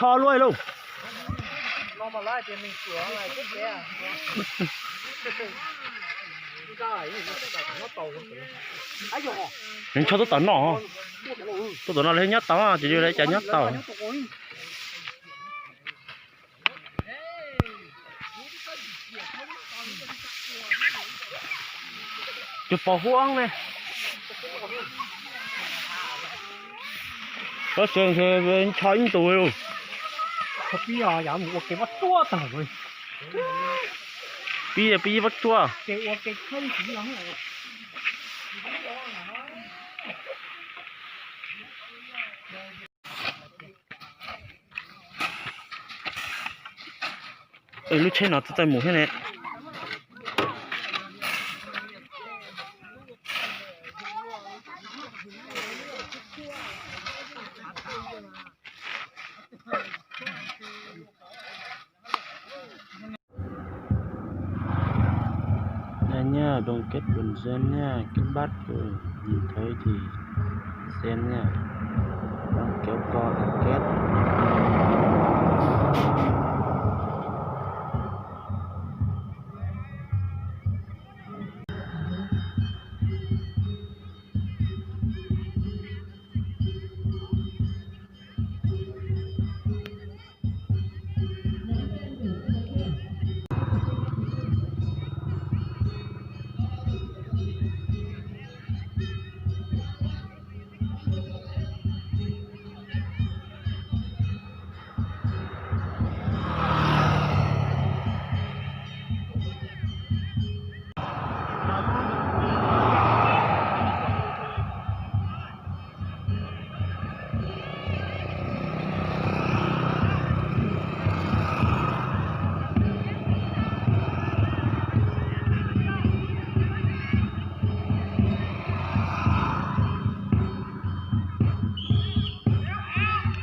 cho luôn. Nó mà lại thì mình sửa lại chút kìa. Mình cho tôi tấn nọ. Tôi tấn nó lấy nhất tao chỉ đưa lấy trái nhất tao. Chụp bỏ hoang này. Có trường thì bên tránh tôi. Bây giờ giảm một cái bắt chua tao rồi. Bây bắt chua. Cái không chỉ lắm rồi. Lúc trên nó tay mù thế này. Đây nha, đồng kết quần sen nha, cái bát rồi nhìn thấy thì sen nha, đang kéo co kết.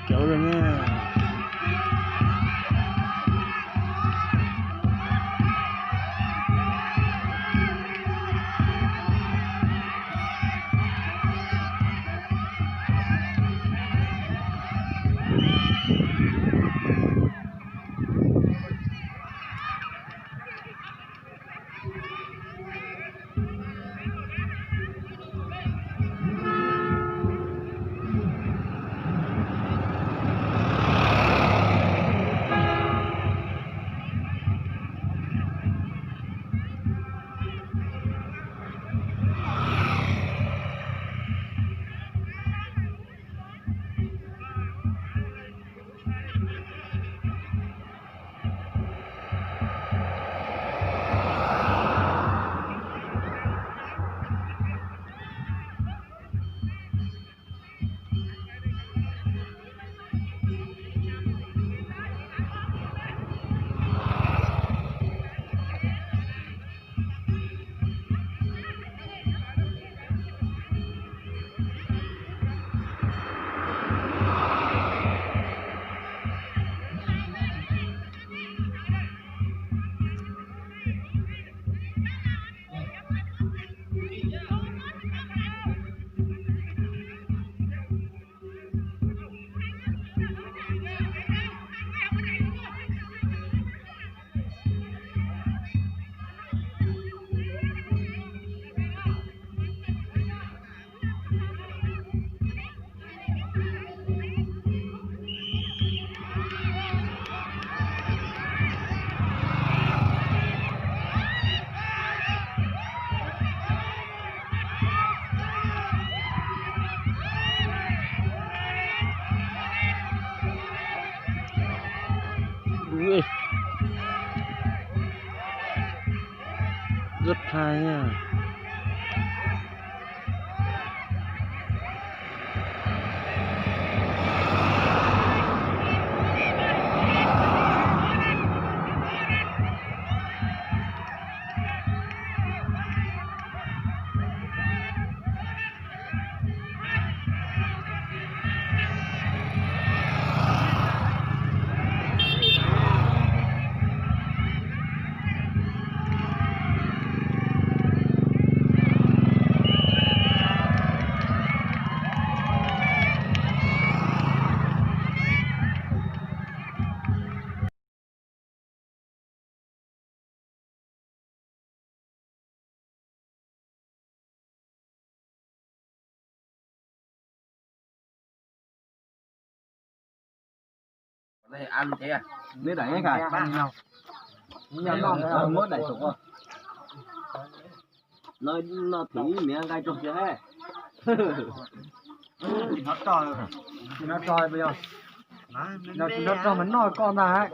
Kéo rồi nha. Ui. Rất hay nha. Đây ăn thế à? Lấy đẩy cả. Nhà nó mới đẩy sụp rồi. Nó thử miếng gai trục chưa hết. Nó trôi bây giờ. Nó trôi mình nói con ra ấy.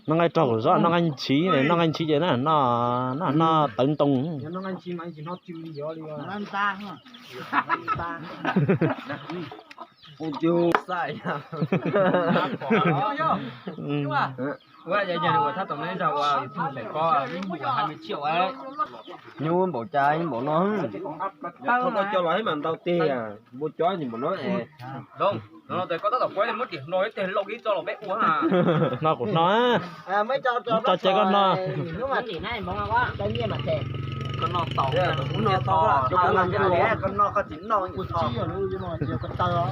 nó ngay trâu rõ nó anh chí này nó anh chí vậy nè nó tấn tung Nó anh chim anh chỉ nó chim đi gió đi rồi. Ăn ta không à? Ô chú sai à? Ừ. Vậy giờ của thắt tổng lên rồi phải có 20 triệu ấy. Nhưng bộ trai bộ nó không có cho lấy mà tao tê à, mua chó gì mà nó không. Nó tới có tất cả quay lên mất điểm nói tiền lộc đi cho nó bé uống à. Nó cũng nó À mấy cho chơi con nó nếu mà chỉ này mong quá tự nhiên mà thèm Con nó tàu nó to cho con làm cái này con nó có chín nó như to. Chi ở đâu chứ mà nhiều con tơ đó.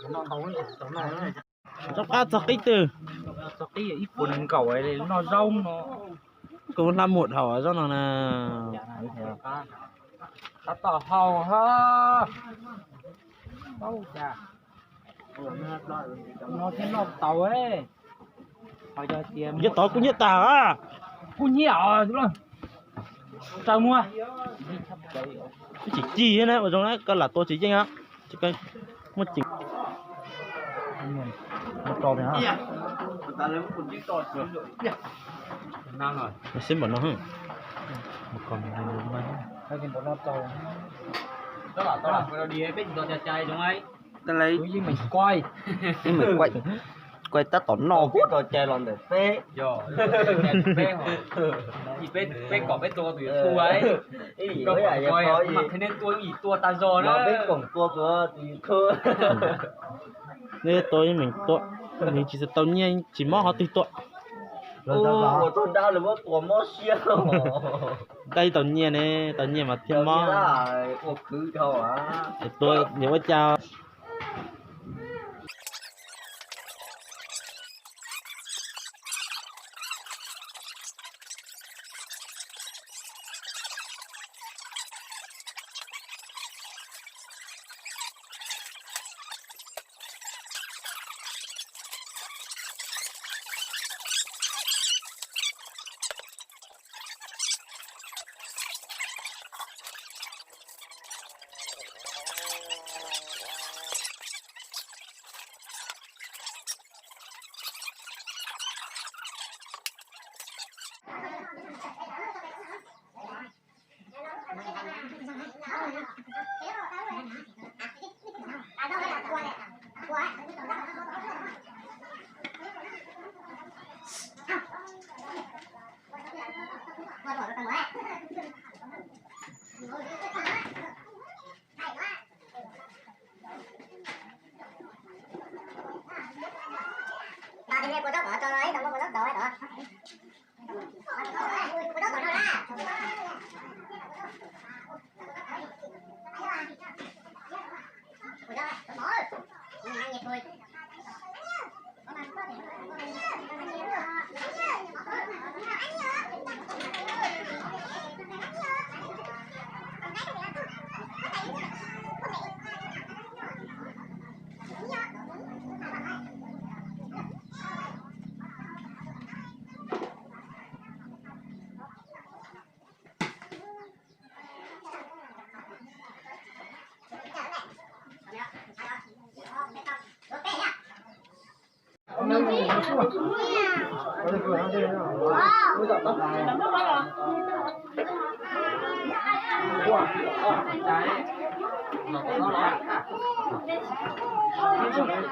Nó không có tấm này. chắc ăn chắc ít từ Sao cái ít quần cẩu ấy nó rông nó cũng làm một hảo cho nó là nó tỏ hầu ha. Đâu chà. Nó thế nó tàu ấy. Hỏi cho tiền. nhất tối cũng nhất tà á Cũng nhiều đúng không? Sao mua? chỉ chi thế này ở trong đấy cái là tôi chỉ chính á chỉ cái một chỉ Nó trôi này hả? Ta lấy một con chip to rồi. Năng rồi. nó xin bọn nó hả một con này mà Hay cái nó trôi. Tao bảo nó đi bên đồ chà chai đúng không? Ta lấy Chứ mình quay. mình quay ta tổn nò Hút đồ chai lon để phê. Yo. Phê hả? Thì phê có bênตัวtùy thu ấy. Có quay mặt thế nên tôi ý tua ta giò đó. Bên cổng tua tùy thưa. nên tôi mình chỉ tao nhiên chỉ mò họ tùy tội Ủa tôi đau là của mò xiêu. đây tao nhiên này tao nhiên mà thêm mò Ủa cứ thôi à. tôi nếu mà chào Bà đi nghe cô đó bỏ cho nó ấy, đâu có cô đó rồi đó. Cô đó bỏ nó ra. Cô đó, bỏ. Nhưng mà nhịp thôi.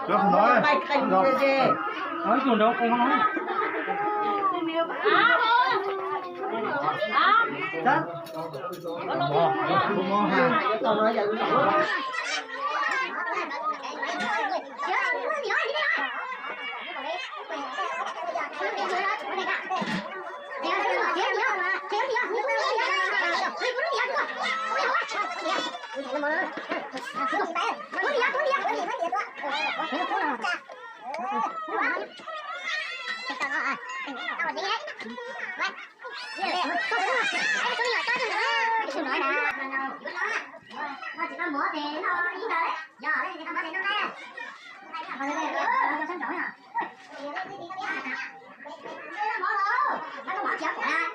Nó không nói. Nói chuyện đâu không nói. Chắc. Không mò hàng. Tao nói vậy. nó chỉ có múa thì nó ý đấy giờ đây người ta múa thì nó nghe này nó sân đổi à nó múa luôn nó có múa chớp ra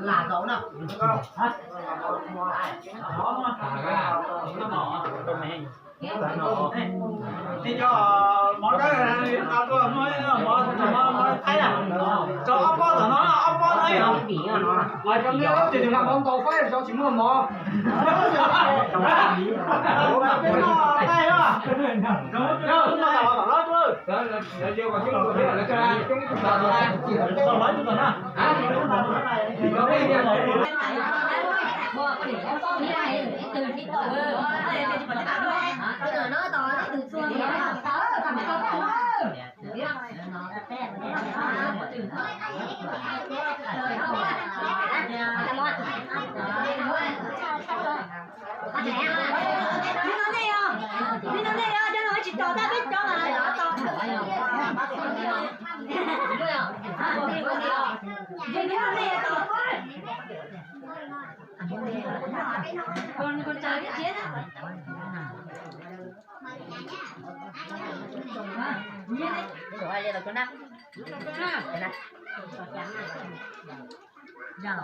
là cậu nào thì cho món đó là tôi mới thấy là cho ông có nó ông có thấy không lại trong nếu thì làm ông tàu phải cho chỉ mua mò con trai biết chết á rồi đây là con nào đây này giờ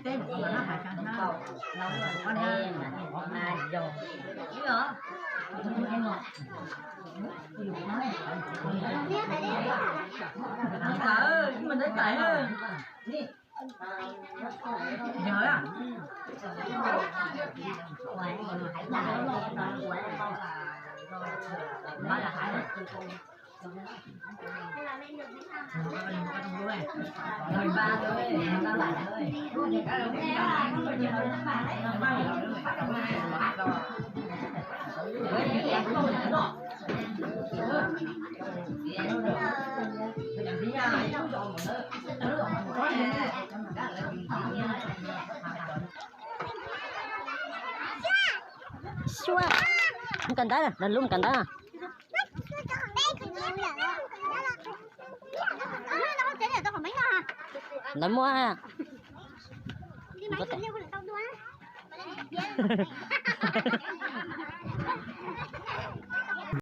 tên của nó phải chọn nó con đây là rồi mình thấy cậy hơn nhớ à nó là hải người ba thôi nó lại thôi xua không cần tới nè luôn cần tới à lấy mua ha có thể